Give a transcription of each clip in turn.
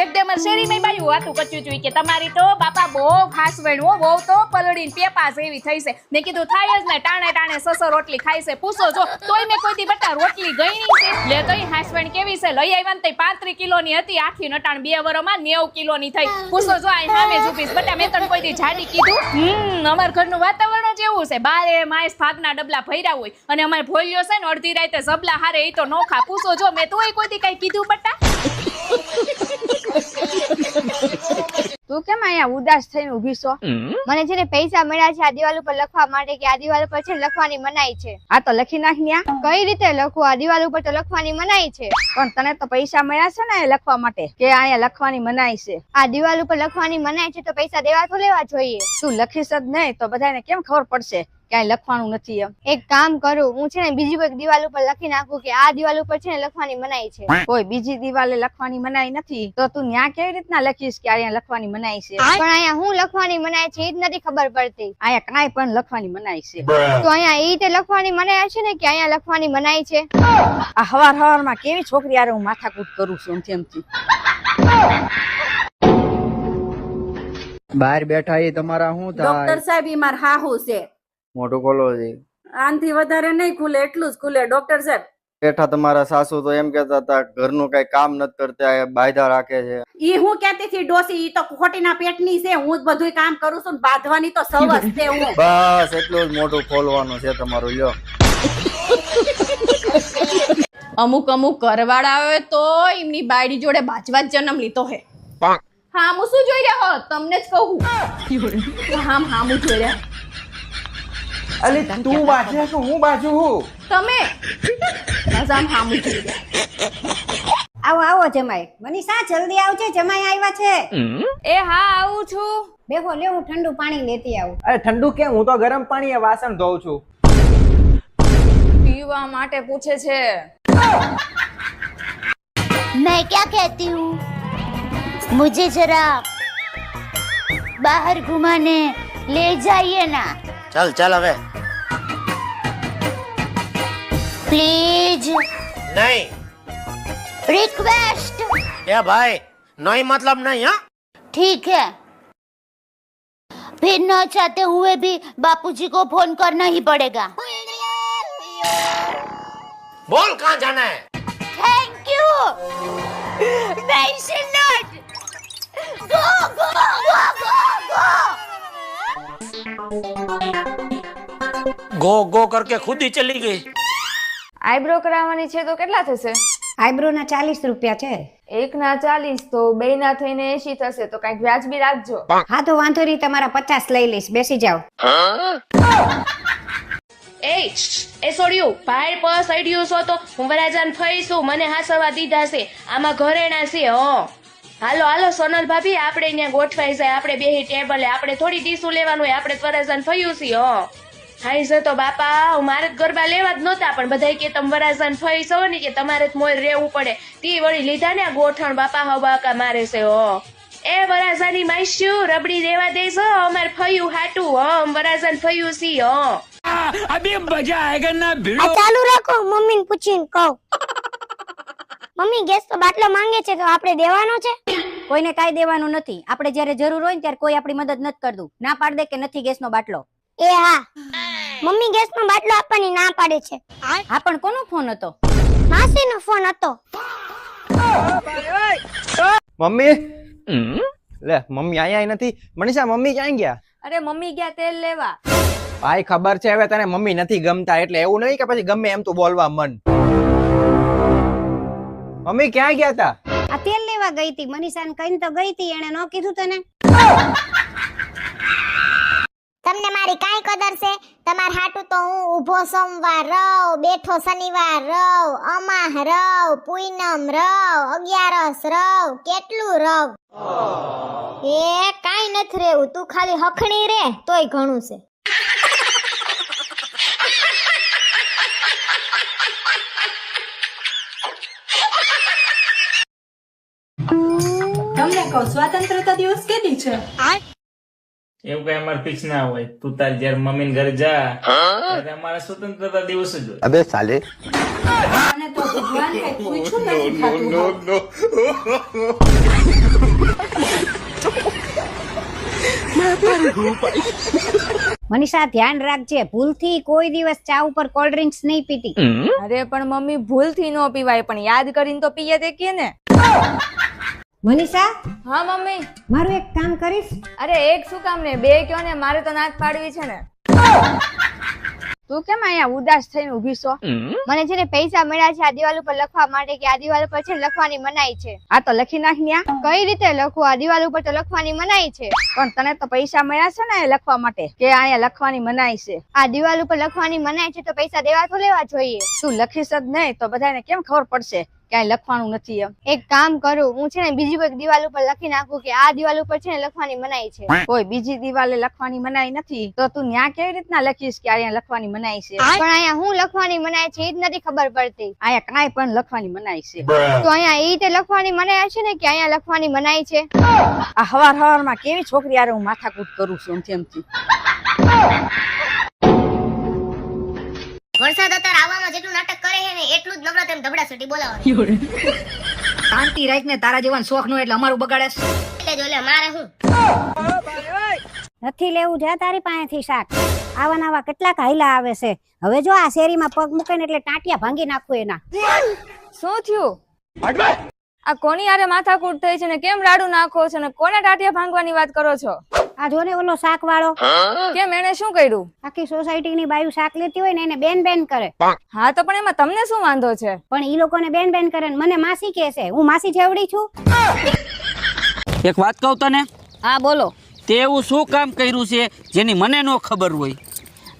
એક ડે માર શેરીમાં બાયું વાતું કચ્યું હતું કે તમારી તો બાપા બહુ ખાસ વણવો બહુ તો પલળીને પેપાસ એવી થઈ છે. મેં કીધું થાય જ ને ટાણે ટાણે સસો રોટલી ખાય છે. પૂછો જો તોય મેં કોઈ દી બટા રોટલી ગઈ છે. લે તોય હાસવણ કેવી છે લઈ આવ્યા ને તઈ 35 કિલોની હતી આખી નટાણ 2 વરમાં 90 કિલોની થઈ. પૂછો જો આ સામે જ ઊભી બટા મેં તને કોઈ દી જાડી કીધું. અમાર ઘરનું વાતાવરણ જ એવું છે. બારે માસ થાકના ડબલા ભર્યા હોય અને અમાર ભોલિયો છે ને અડધી રાતે સબલા હારે ઈ તો નોખા. પૂછો જો મેં તોય કોઈ દી કઈ કીધું બટા. તું કેમ અહીંયા ઉદાસ થઈને ઊભી છો? મને છે ને પૈસા મળ્યા છે આ દિવાલ ઉપર લખવા માટે કે આ દિવાલ ઉપર છે ને લખવાની મનાઈ છે. આ તો લખી નાખ ન્યા. કઈ રીતે લખવું? આ દિવાલ ઉપર તો લખવાની મનાઈ છે. પણ તને તો પૈસા મળ્યા છે ને લખવા માટે કે અહીંયા લખવાની મનાઈ છે? આ દિવાલ ઉપર લખવાની મનાઈ છે તો પૈસા દેવા તો લેવા જોઈએ. તું લખીશ જ નહીં તો બધાને કેમ ખબર પડશે કે અહીં લખવાનું નથી એમ? એક કામ કરું હું છે ને બીજી કોઈ દિવાલ ઉપર લખી નાખું કે આ દિવાલ ઉપર છે ને લખવાની મનાઈ છે. કોઈ બીજી દિવાલે લખવાની મનાઈ નથી તો તું ન્યા કેવી રીતના લખીશ કે અહીંયા લખવાની મનાઈ છે? પણ અહીંયા હું લખવાની મનાઈ છે એ જ નથી ખબર પડતી. અહીંયા કાંઈ પણ લખવાની મનાઈ છે. તો અહીંયા એ રીતે લખવાની મનાઈ છે ને કે અહીંયા લખવાની મનાઈ છે. આ હવારમાં કેવી છોકરી યાર હું માથાકૂટ કરું છું એમથી. બહાર બેઠા એ તમારા શું થાય? ડોક્ટર સાહેબ ઈ માર હાહુ છે. મોટું ખોલો છે. આનથી વધારે નહીં ખુલે એટલું જ ખુલે. ડોક્ટર સાહેબ બેઠા તમારા સાસુ તો એમ કેતા હતા ઘરનું કઈ કામ નથી કરતા બાયધા રાખે છે. ઈ હું કહેતી હતી ડોસી ઈ તો ખોટીના પેટની છે. હું જ બધુંય કામ કરું છું ને બાંધવાની તો સવસ છે હું. બસ એટલું જ મોટું ખોલવાનું છે તમારું. લ્યો અમુક ઘરવાળા આવે તો એમની બાયડી જોડે બાજવા જ જન્મ લીધો હે. હા હું શું જોઈ રહ્યા તમને જ કહું. હામું જોઈ રહ્યા અલે તું બાજે કે હું બાજુ હું? તમે બસ હામું જોઈ રહ્યા. આવો આવો જમાઈ. મનીષા જલ્દી આવજે જમાઈ આવ્યા છે. એ હા આવું છું. બેહો લે હું ઠંડુ પાણી લેતી આવું. અરે ઠંડુ કેમ? હું તો ગરમ પાણીએ વાસણ ધોઉં છું. પીવા માટે પૂછે છે. मैं क्या कहती हूँ मुझे जरा बाहर घुमाने ले जाइए ना. चल चल હવે प्लीज નહીં रिक्वेस्ट. એ ભાઈ નહીં મતલબ નહીં. હા ठीक है फिर न चाहते हुए भी बापूजी को फोन करना ही पड़ेगा. બોલ કહાં જાના હે? Thank you. Mention not. Go, go, go, go, go. Go go કરકે ખુદ ही ચલી ગઈ. આઈબ્રો કરાવવાની છે તો કેટલા થશે? આઈબ્રો ના 40 રૂપિયા છે. એક ના 40 તો બે ના થઈને 80 થશે. તો કઈક વ્યાજબી રાખજો. હા તો વાંધો નહીં તમારા 50 લઈ લઈશ. બેસી જાઓ. એ છોડ્યું ભાઈ પસ અડ્યું છો તો હું વરાજાન ફઈશું મને હાસવા દીધા છે. આમાં ઘરેણા છે. હાલો હાલો સોનલ ભાભી આપણે ત્યાં ગોઠવાઈ જાય. આપણે બેહી ટેબલે આપણે થોડી ડીશું લેવાનું હોય. આપણે વરાજાન ફયું છે. હાઈ છે તો બાપા મારે ગરબા લેવા જ નહોતા પણ બધા કે તમે વરાજાન ફઈ છો ને કે તમારે જ મોર રહેવું પડે. તી વળી લીધા ને ગોઠણ બાપા હવાકા મારે છે. એ વરાજાની માઈશ્યું રબડી દેવા દેશો અમાર ફયું હાટું. વરાજાન ફયું સી. અભી મજા આયેગા ના ભીડો. ચાલુ રાખો મમ્મીને પૂછીને કહું. મમ્મી ગેસ તો બાટલો માંગે છે તો આપણે દેવાનો છે? કોઈને કાઈ દેવાનું નથી. આપણે જ્યારે જરૂર હોય ને ત્યારે કોઈ આપણી મદદ નથી કરતું. ના પાડ દે કે નથી ગેસનો બાટલો. એ હા મમ્મી ગેસનો બાટલો આપવાની ના પાડે છે. હા પણ કોનો ફોન હતો? માસીનો ફોન હતો. મમ્મી લે મમ્મી આયા નથી. મનીષા મમ્મી ક્યાં ગયા? અરે મમ્મી ગયા તેલ લેવા. ભાઈ ખબર છે હવે તને મમ્મી નથી ગમતા એટલે એવું નહીં કે પછી ગમે એમ તું બોલવા મન. મમ્મી ક્યાં ગયા તા? આ તેલ લેવા ગઈ હતી. મનીષાને કહીને તો ગઈ હતી. એને ન કીધું તને? તમને મારી કાઈ કદર છે? તમાર હાટુ તો હું ઊભો સોમવાર રવ, બેઠો શનિવાર રવ, અમાહ રવ, પૂનમ રવ, 11 રવ, કેટલું રવ. એ કાઈ નથી રેવું. તું ખાલી હખણી રે તોય ઘણું છે. તમને કહું સ્વાતંત્રતા દિવસ કેદી છે? એવું કઈ અમારે ફિક્સ ના હોય. તું તારી જયારે મમ્મી ઘરે જા ત્યારે અમારા સ્વતંત્રતા દિવસ જ હોય. અબે સાલે મને તો ભગવાન કઈ પૂછ્યું નથી થતું. મનીષા ધ્યાન રાખજે, ભૂલથી કોઈ દિવસ ચા ઉપર કોલ્ડ ડ્રિંક્સ નહીં પીતી. અરે પણ મમ્મી ભૂલથી ન પીવાય પણ યાદ કરીને તો પીએ તે કે ને. મનીષા, હા મમ્મી. મારું એક કામ કરીશ? અરે એક શું કામ ને, બે કયો ને, મારે તો નાક પાડવી છે ને. તું કેમ અહીંયા ઉદાસ થઈને ઊભી છો? મને છે ને પૈસા મળ્યા છે આ દિવાલ ઉપર લખવા માટે કે આ દિવાલ ઉપર છે ને લખવાની મનાઈ છે. આ તો લખી નાખ ન્યા. કઈ રીતે લખવું? આ દિવાલ ઉપર તો લખવાની મનાઈ છે. પણ તને તો પૈસા મળ્યા છે ને એ લખવા માટે કે અહીંયા લખવાની મનાઈ છે? આ દિવાલ ઉપર લખવાની મનાઈ છે તો પૈસા દેવા તો લેવા જોઈએ. તું લખીશ જ નહીં તો બધાને કેમ ખબર પડશે કે અહીં લખવાનું નથી એમ? એક કામ કરું, હું છે ને બીજી કોઈ દિવાલ ઉપર લખી નાખું કે આ દિવાલ ઉપર છે ને લખવાની મનાઈ છે. કોઈ બીજી દિવાલે લખવાની મનાઈ નથી તો તું ન્યા કેવી રીતના લખીશ કે અહીંયા લખવાની મનાઈ છે? પણ અહીંયા હું લખવાની મનાઈ છે એ જ નથી ખબર પડતી. અહીંયા કાંઈ પણ લખવાની મનાઈ છે. તો અહીંયા એ રીતે લખવાની મનાઈ છે ને કે અહીંયા લખવાની મનાઈ છે? આ હવારમાં કેવી છોકરી યાર હું માથાકૂટ કરું છું એમથી. વરસાદ અત્યારે આવવામાં જેટલું નાટક કરે છે ને એટલું જ નવરા તેમ ધબડાસટી બોલાવે. શાંતિ રાખ ને, તારા જેવાન શોખ નો એટલે અમારું બગાડે. એટલે જો લે મારે હું નથી લેવું જા તારી પાસેથી શાક. આવા નવા કેટલાક હાઈલા આવે છે. હવે જો આ શેરીમાં પગ મૂકે ને એટલે ટાંટિયા ભાંગી નાખું એના. શું થયું? આ કોની યારે માથાકૂટ થઈ છે ને કેમ રાડું નાખો છો ને કોને ટાટિયા ભાંગવાની વાત કરો છો? આ જો ને ઓલો શાક વાળો, કેમ એને શું કર્યું? આખી સોસાયટી ની બાયું શાક લેતી હોય ને એને બેન બેન કરે. હા તો પણ એમાં તમને શું વાંધો છે? પણ ઈ લોકોને બેન બેન કરે ને મને માસી કહે છે. હું માસી જેવડી છું? એક વાત કહું તને, હા બોલો. તે એવું શું કામ કર્યું છે જેની મને ન ખબર હોય?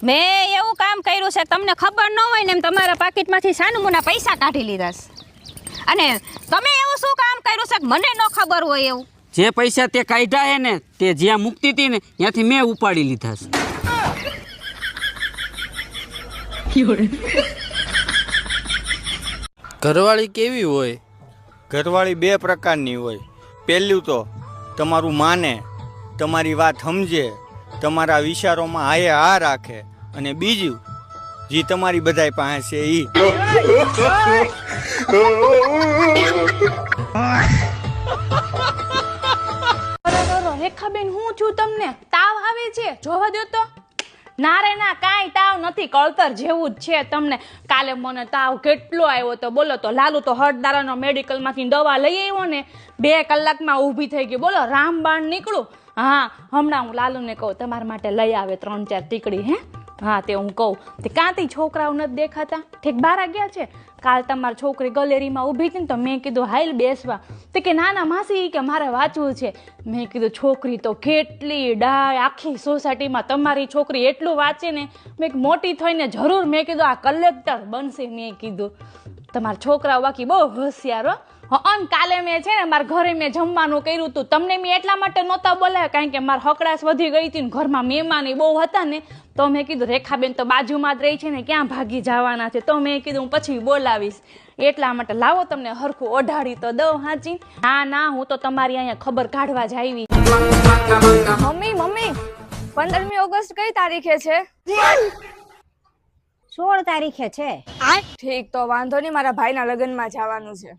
મેં એવું કામ કર્યું છે તમને ખબર ન હોય ને એમ તમારા પાકીટમાંથી સાનુમુના પૈસા કાઢી લીધા છે. અને તમે એવું શું કામ કર્યું છે મને ન ખબર હોય એવું? જે પૈસા તે કાઢ્યા હે ને તે જ્યાં મૂકતી હતી ને ત્યાંથી મેં ઉપાડી લીધા છે. ઘરવાળી કેવી હોય? ઘરવાળી બે પ્રકારની હોય. પહેલું તો તમારું માને, તમારી વાત સમજે, તમારા વિચારોમાં હાએ હા રાખે. અને બીજું જે તમારી બધાય પાસે છે ઈ. રેખાબેન હું છું, તમને તાવ આવે છે? જોવા દો તો. ના રે ના, કાંઈ તાવ નથી, કળતર જેવું જ છે તમને. કાલે મને તાવ કેટલો આવ્યો તો બોલો તો. લાલુ તો હળદારાનો મેડિકલ માંથી દવા લઈ આવ્યો ને 2 કલાકમાં ઊભી થઈ ગઈ. બોલો રામબાણ નીકળું. હા હમણાં હું લાલુને કહું તમારા માટે લઈ આવે 3-4 ટીકડી. હે હા તે હું કહું તે કાંતી છોકરાઓ નથી દેખાતા, ઠીક બાર ગયા છે. કાલ તમારી છોકરી ગેલેરીમાં ઊભી હતી ને તો મેં કીધું હાઈલ બેસવા. તે કે ના ના માસી કે મારે વાંચવું છે. મેં કીધું છોકરી તો કેટલી ડાય, આખી સોસાયટીમાં તમારી છોકરી એટલું વાંચે ને. મેં મોટી થઈને જરૂર મેં કીધું આ કલેક્ટર બનશે. મેં કીધું તમારા છોકરાઓ બાકી બહુ હોશિયાર હો. અને કાલે મેં છે ને મારા ઘરે મેં જમવાનું કર્યું હતું. તમને મેં એટલા માટે નહોતા બોલાવ્યા કારણ કે મારી હકડાશ વધી ગઈ હતી ને ઘરમાં મહેમાન બહુ હતા ને તો મેં કીધું રેખાબેન તો બાજુમાં જ રહી છે ને ક્યાં ભાગી જવાના છે, તો મેં કીધું હું પછી બોલાવીશ. એટલા માટે લાવો તમને હરખું ઓઢાડી તો દઉં. હાજી હા ના હું તો તમારી અહીંયા ખબર કાઢવા જ આવી. મમ્મી મમ્મી 15મી ઓગસ્ટ કઈ તારીખે છે? 16 તારીખે છે. ઠીક તો વાંધો નહીં, મારા ભાઈના લગ્નમાં જવાનું છે.